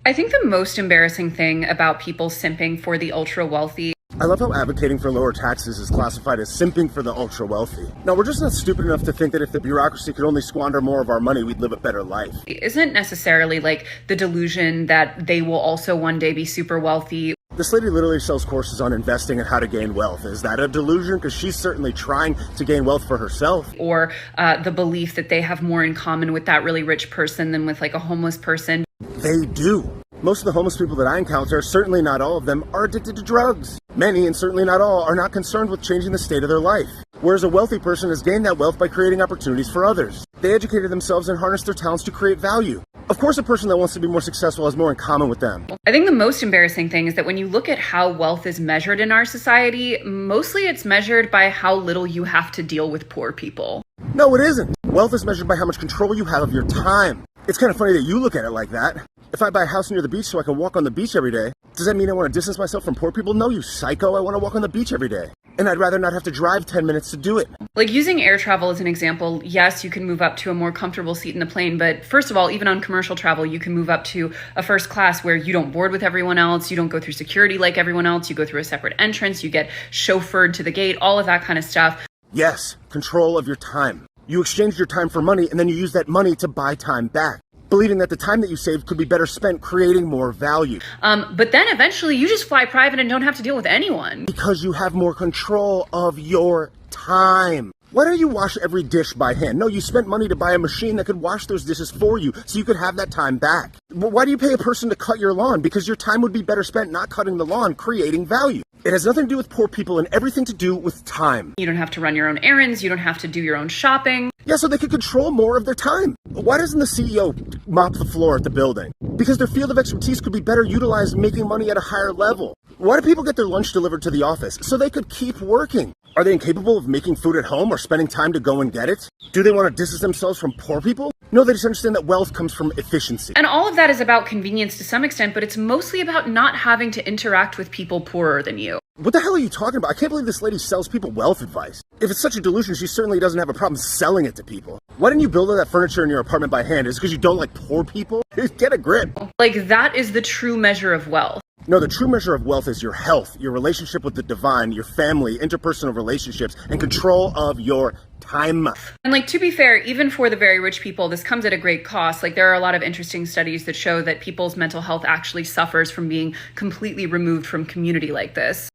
I think the most embarrassing thing about people simping for the ultra wealthy. I love how advocating for lower taxes is classified as simping for the ultra wealthy. Now, we're just not stupid enough to think that if the bureaucracy could only squander more of our money, we'd live a better life. Isn't necessarily like the delusion that they will also one day be super wealthy. This lady literally sells courses on investing and how to gain wealth. Is that a delusion? Because she's certainly trying to gain wealth for herself. Or the belief that they have more in common with that really rich person than with like a homeless person. They do. Most of the homeless people that I encounter, certainly not all of them, are addicted to drugs. Many, and certainly not all, are not concerned with changing the state of their life. Whereas a wealthy person has gained that wealth by creating opportunities for others. They educated themselves and harnessed their talents to create value. Of course, a person that wants to be more successful has more in common with them. I think the most embarrassing thing is that when you look at how wealth is measured in our society, mostly it's measured by how little you have to deal with poor people. No, it isn't. Wealth is measured by how much control you have of your time. It's kind of funny that you look at it like that. If I buy a house near the beach so I can walk on the beach every day, does that mean I want to distance myself from poor people? No, you psycho. I want to walk on the beach every day. And I'd rather not have to drive 10 minutes to do it. Like using air travel as an example, yes, you can move up to a more comfortable seat in the plane. But first of all, even on commercial travel, you can move up to a first class where you don't board with everyone else. You don't go through security like everyone else. You go through a separate entrance. You get chauffeured to the gate, all of that kind of stuff. Yes, control of your time. You exchange your time for money and then you use that money to buy time back, believing that the time that you saved could be better spent creating more value. But then eventually you just fly private and don't have to deal with anyone. Because you have more control of your time. Why don't you wash every dish by hand? No, you spent money to buy a machine that could wash those dishes for you so you could have that time back. But why do you pay a person to cut your lawn? Because your time would be better spent not cutting the lawn, creating value. It has nothing to do with poor people and everything to do with time. You don't have to run your own errands. You don't have to do your own shopping. Yeah, so they could control more of their time. Why doesn't the CEO mop the floor at the building? Because their field of expertise could be better utilized making money at a higher level. Why do people get their lunch delivered to the office? So they could keep working. Are they incapable of making food at home or spending time to go and get it? Do they want to distance themselves from poor people? No, they just understand that wealth comes from efficiency. And all of that is about convenience to some extent, but it's mostly about not having to interact with people poorer than you. What the hell are you talking about? I can't believe this lady sells people wealth advice. If it's such a delusion, she certainly doesn't have a problem selling it to people. Why didn't you build all that furniture in your apartment by hand? Is it because you don't like poor people? Get a grip. Like, that is the true measure of wealth. No, the true measure of wealth is your health, your relationship with the divine, your family, interpersonal relationships, and control of your time. And like, to be fair, even for the very rich people, this comes at a great cost. Like, there are a lot of interesting studies that show that people's mental health actually suffers from being completely removed from community like this.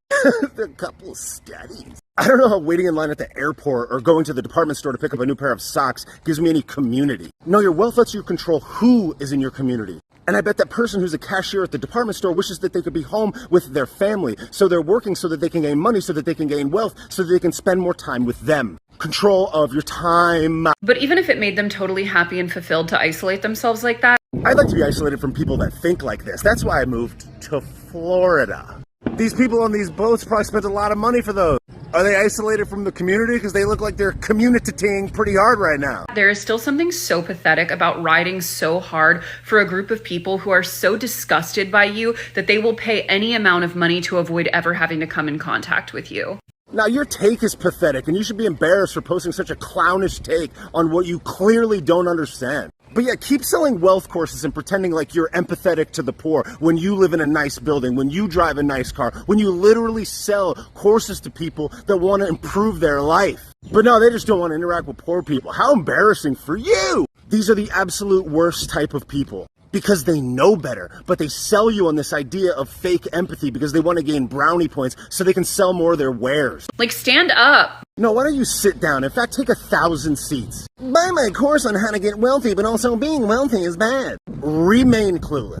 A couple of studies. I don't know how waiting in line at the airport or going to the department store to pick up a new pair of socks gives me any community. No, your wealth lets you control who is in your community. And I bet that person who's a cashier at the department store wishes that they could be home with their family. So they're working so that they can gain money, so that they can gain wealth, so that they can spend more time with them. Control of your time. But even if it made them totally happy and fulfilled to isolate themselves like that, I'd like to be isolated from people that think like this. That's why I moved to Florida. These people on these boats probably spent a lot of money for those. Are they isolated from the community? Because they look like they're community-ing pretty hard right now. there is still something so pathetic about riding so hard for a group of people who are so disgusted by you that they will pay any amount of money to avoid ever having to come in contact with you. Now, your take is pathetic, and you should be embarrassed for posting such a clownish take on what you clearly don't understand. But yeah, keep selling wealth courses and pretending like you're empathetic to the poor when you live in a nice building, when you drive a nice car, when you literally sell courses to people that want to improve their life. But no, they just don't want to interact with poor people. How embarrassing for you! These are the absolute worst type of people. Because they know better, but they sell you on this idea of fake empathy because they want to gain brownie points so they can sell more of their wares. Like, stand up. No, why don't you sit down? In fact, take 1,000 seats. Buy my course on how to get wealthy, but also being wealthy is bad. Remain clueless.